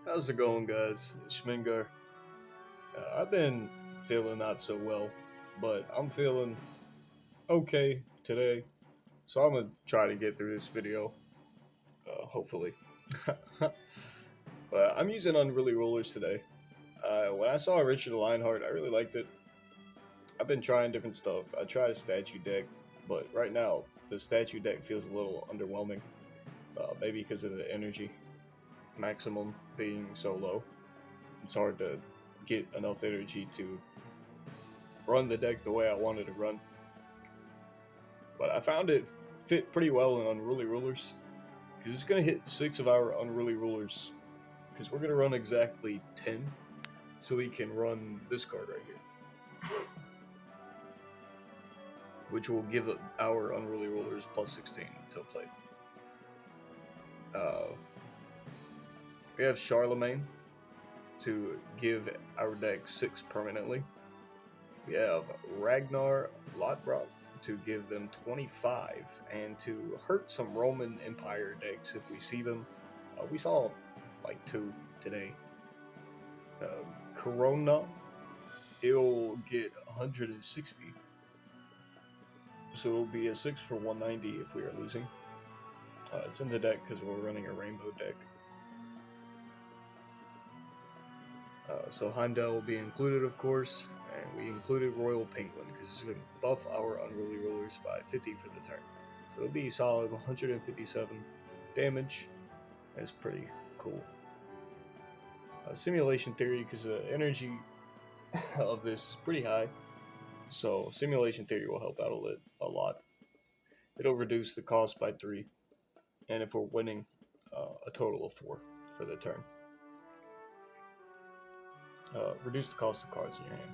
How's it going, guys? It's Schminger. I've been feeling not so well, but I'm feeling okay today. So I'm gonna try to get through this video, hopefully. I'm using Unruly Rulers today. When I saw Richard Lionheart, I really liked it. I've been trying different stuff. I tried a statue deck, but right now the statue deck feels a little underwhelming. Maybe because of the energy maximum being so low. It's hard to get enough energy to run the deck the way I wanted to run. But I found it fit pretty well in Unruly Rulers, because it's going to hit 6 of our Unruly Rulers, because we're going to run exactly 10, so we can run this card right here, which will give our Unruly Rulers plus 16 until play. We have Charlemagne to give our deck 6 permanently. We have Ragnar Lodbrok to give them 25 and to hurt some Roman Empire decks if we see them. We saw like 2 today. Corona, it'll get 160. So it'll be a 6 for 190 if we are losing. It's in the deck because we're running a rainbow deck. So Heimdall will be included, of course, and we included Royal Penguin because it's going to buff our Unruly Rulers by 50 for the turn. So it'll be solid 157 damage. That's pretty cool. Simulation Theory, because the energy of this is pretty high, so Simulation Theory will help out a lot. It'll reduce the cost by 3, and if we're winning, a total of 4 for the turn. Reduce the cost of cards in your hand.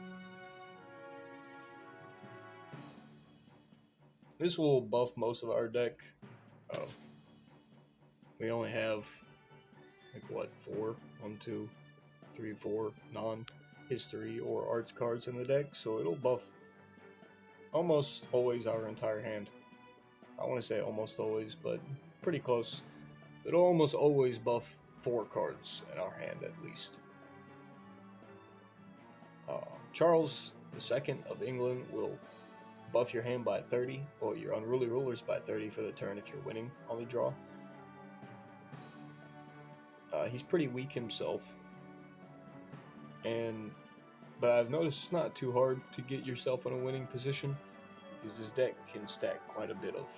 This will buff most of our deck. We only have like what, 4, 1, 2, 3, 4 non-history or arts cards in the deck, so it'll buff almost always our entire hand. I want to say almost always, but pretty close. It'll almost always buff 4 cards in our hand at least. Charles II of England will buff your hand by 30, or your Unruly Rulers by 30 for the turn if you're winning on the draw. He's pretty weak himself, but I've noticed it's not too hard to get yourself in a winning position, because this deck can stack quite a bit of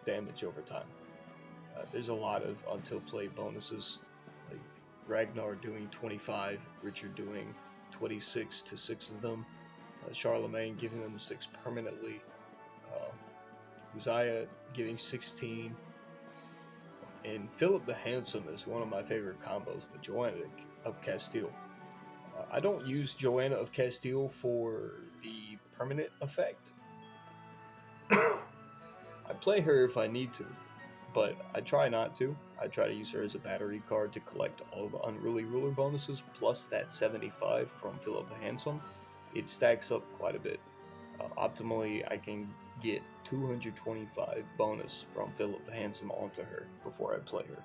damage over time. There's a lot of until play bonuses, like Ragnar doing 25, Richard doing 26 to 6 of them, Charlemagne giving them 6 permanently, Uzziah giving 16, and Philip the Handsome is one of my favorite combos with Joanna of Castile. I don't use Joanna of Castile for the permanent effect. I play her if I need to, but I try not to. I try to use her as a battery card to collect all the Unruly Ruler bonuses, plus that 75 from Philip the Handsome. It stacks up quite a bit. Optimally, I can get 225 bonus from Philip the Handsome onto her before I play her.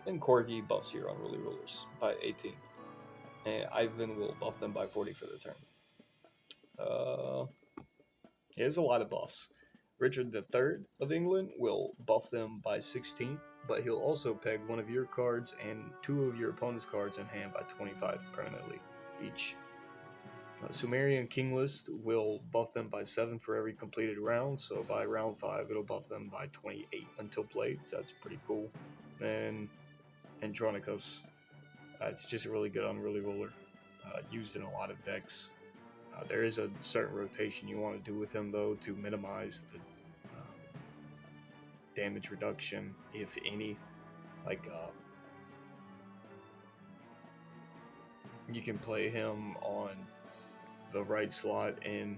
And Corgi buffs your Unruly Rulers by 18. And Ivan will buff them by 40 for the turn. There's a lot of buffs. Richard III of England will buff them by 16, but he'll also peg one of your cards and 2 of your opponent's cards in hand by 25 permanently each. Sumerian King List will buff them by 7 for every completed round, so by round 5 it'll buff them by 28 until played, so that's pretty cool. And Andronicos, it's just a really good Unruly Ruler, used in a lot of decks. There is a certain rotation you want to do with him, though, to minimize the damage reduction, if any. Like, you can play him on the right slot in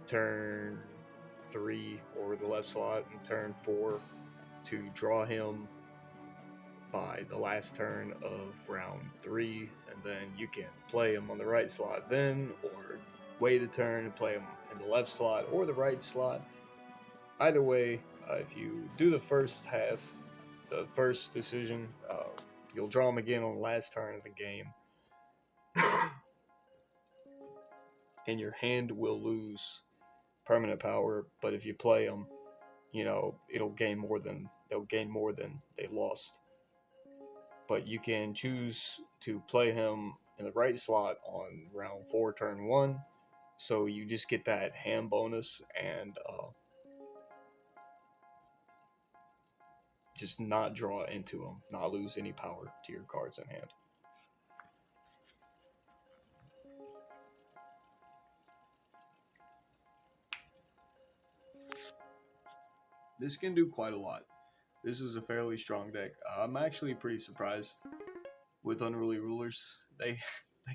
turn 3, or the left slot in turn 4, to draw him by the last turn of round 3, and then you can play him on the right slot then, or wait a turn and play him in the left slot or the right slot. Either way, if you do the first half the first decision. You'll draw them again on the last turn of the game, and your hand will lose permanent power. But if you play them, they'll gain more than they lost. But you can choose to play him in the right slot on round 4, turn 1. So you just get that hand bonus and just not draw into him, not lose any power to your cards in hand. This can do quite a lot. This is a fairly strong deck. I'm actually pretty surprised with Unruly Rulers. They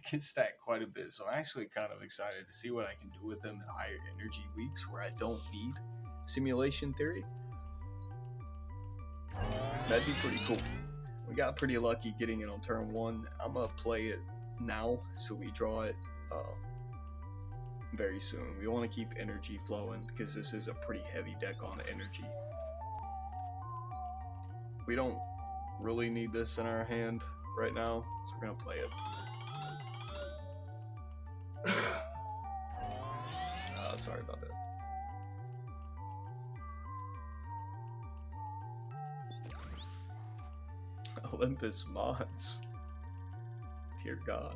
can stack quite a bit, so I'm actually kind of excited to see what I can do with them in higher energy weeks where I don't need Simulation Theory. That'd be pretty cool. We got pretty lucky getting it on turn 1. I'm going to play it now so we draw it very soon. We want to keep energy flowing because this is a pretty heavy deck on energy. We don't really need this in our hand right now, so we're going to play it. Sorry about that. Olympus mods. Dear God.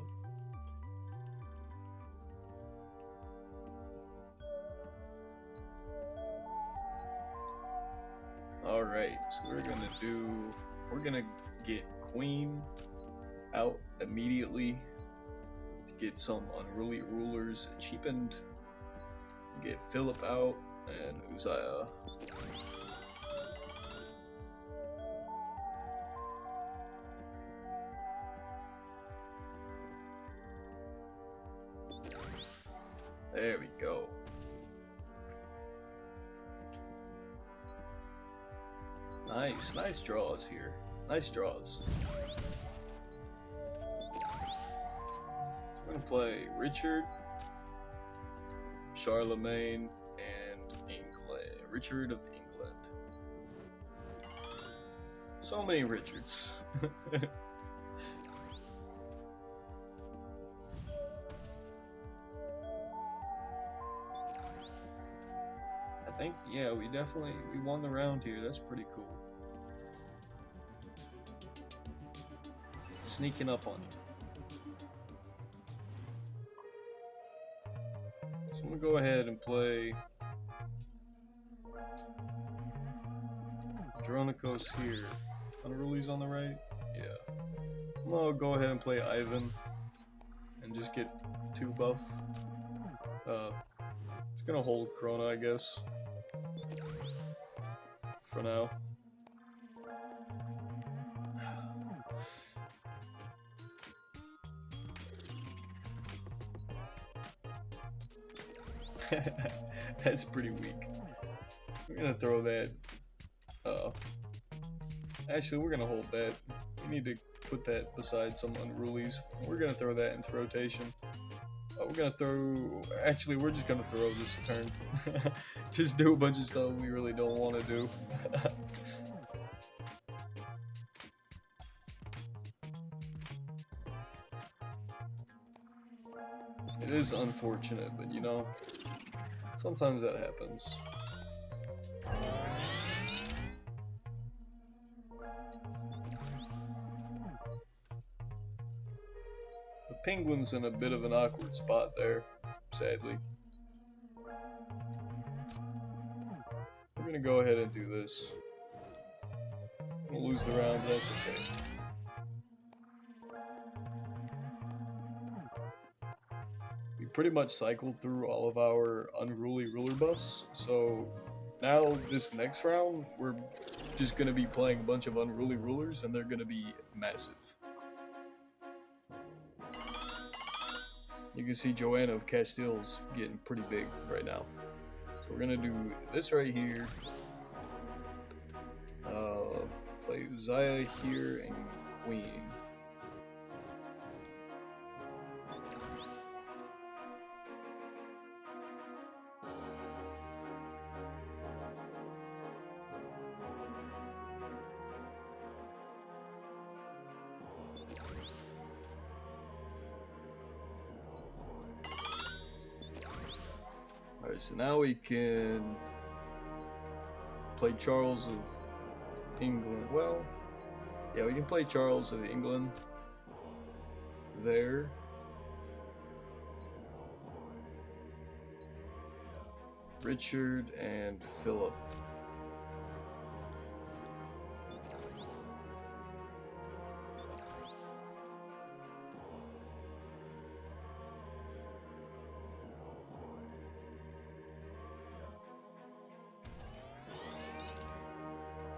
Alright, so we're gonna get Queen out immediately to get some Unruly Rulers cheapened. Get Philip out and Uzziah. There we go. Nice draws here. Nice draws. I'm gonna play Richard, Charlemagne, and England. Richard of England. So many Richards. I think, yeah, we won the round here. That's pretty cool. Sneaking up on you. So I'm gonna go ahead and play Andronicos here. Unruly's on the right? Yeah. I'm gonna go ahead and play Ivan and just get 2 buff. Just gonna hold Krona, I guess. For now. That's pretty weak. We're gonna throw that. Actually, we're gonna hold that. We need to put that beside some Unrulies. We're gonna throw that into rotation. We're gonna throw. Actually, we're just gonna throw this turn. Just do a bunch of stuff we really don't want to do. It is unfortunate, but sometimes that happens. The Penguin's in a bit of an awkward spot there, sadly. We're gonna go ahead and do this. We'll lose the round, but that's okay. We pretty much cycled through all of our Unruly Ruler buffs, so now this next round, we're just gonna be playing a bunch of Unruly Rulers, and they're gonna be massive. You can see Joanna of Castile's getting pretty big right now. So we're gonna do this right here. Play Uzziah here and Queen. Alright, so now we can play Charles of England. Well, yeah, we can play Charles of England there. Richard and Philip.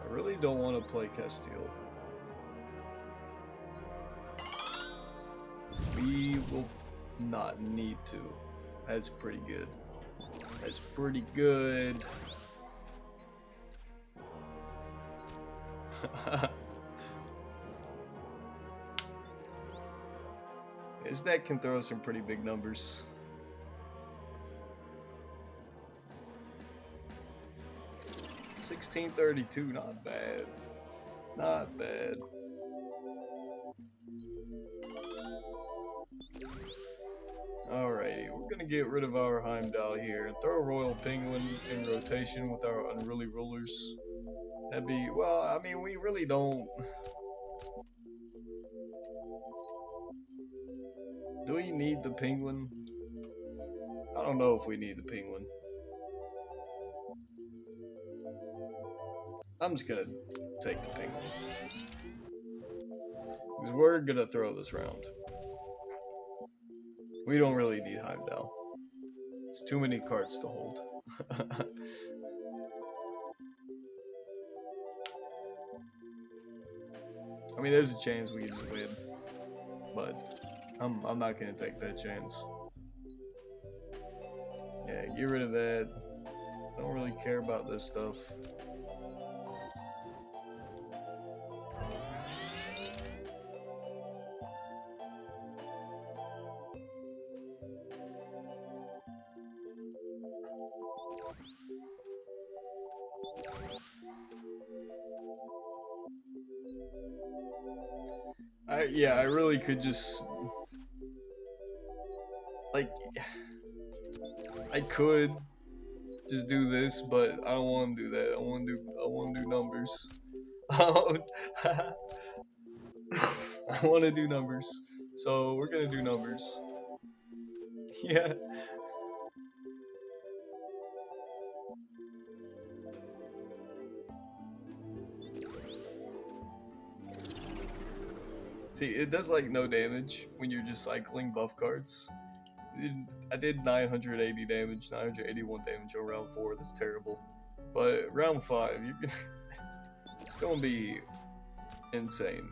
I really don't want to play Castile. We will not need to. That's pretty good. That's pretty good. His deck can throw some pretty big numbers. $1632, not bad. Not bad. Alrighty, we're gonna get rid of our Heimdall here and throw a Royal Penguin in rotation with our Unruly Rulers. That'd be, well, I mean, we really don't. Do we need the Penguin? I don't know if we need the Penguin. I'm just gonna take the Penguin. Because we're gonna throw this round. We don't really need Heimdall. There's too many cards to hold. I mean, there's a chance we can just win, but I'm not gonna take that chance. Yeah, get rid of that. I don't really care about this stuff. Yeah, I really could just, like, I could just do this, but I don't want to do that. I want to do numbers. I want to do numbers. So we're gonna do numbers. Yeah. See, it does like no damage when you're just cycling buff cards. I did 980 damage, 981 damage on round 4. That's terrible. But round 5, you can it's gonna be insane.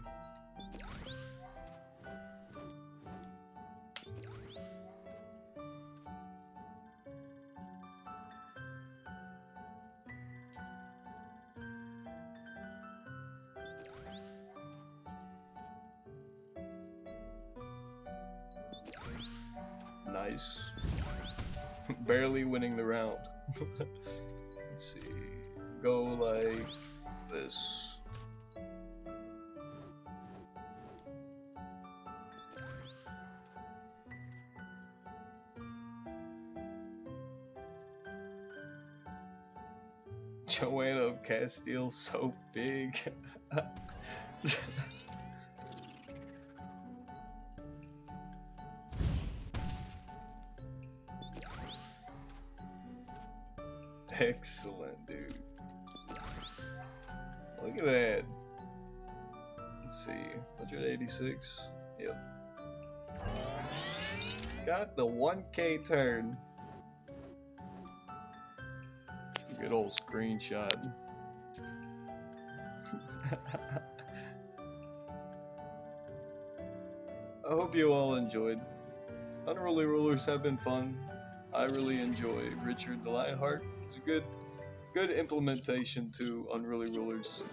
Nice. Barely winning the round. Let's see. Go like this. Joanna of Castile, so big. Excellent, dude. Look at that. Let's see. 186. Yep. Got the 1K turn. Good old screenshot. I hope you all enjoyed. Unruly Rulers have been fun. I really enjoy Richard the Lionheart. It's a good implementation to Unruly Rulers,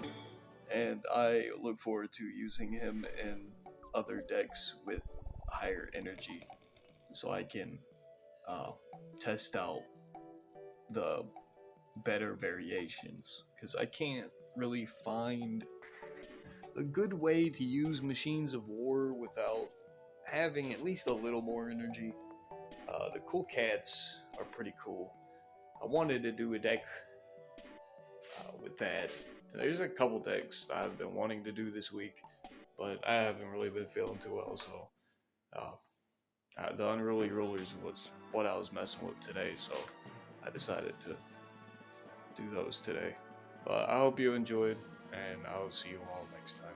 and I look forward to using him in other decks with higher energy, so I can test out the better variations, because I can't really find a good way to use Machines of War without having at least a little more energy. The cool cats are pretty cool. I wanted to do a deck with that. There's a couple decks I've been wanting to do this week, but I haven't really been feeling too well. So the Unruly Rulers was what I was messing with today. So I decided to do those today. But I hope you enjoyed, and I'll see you all next time.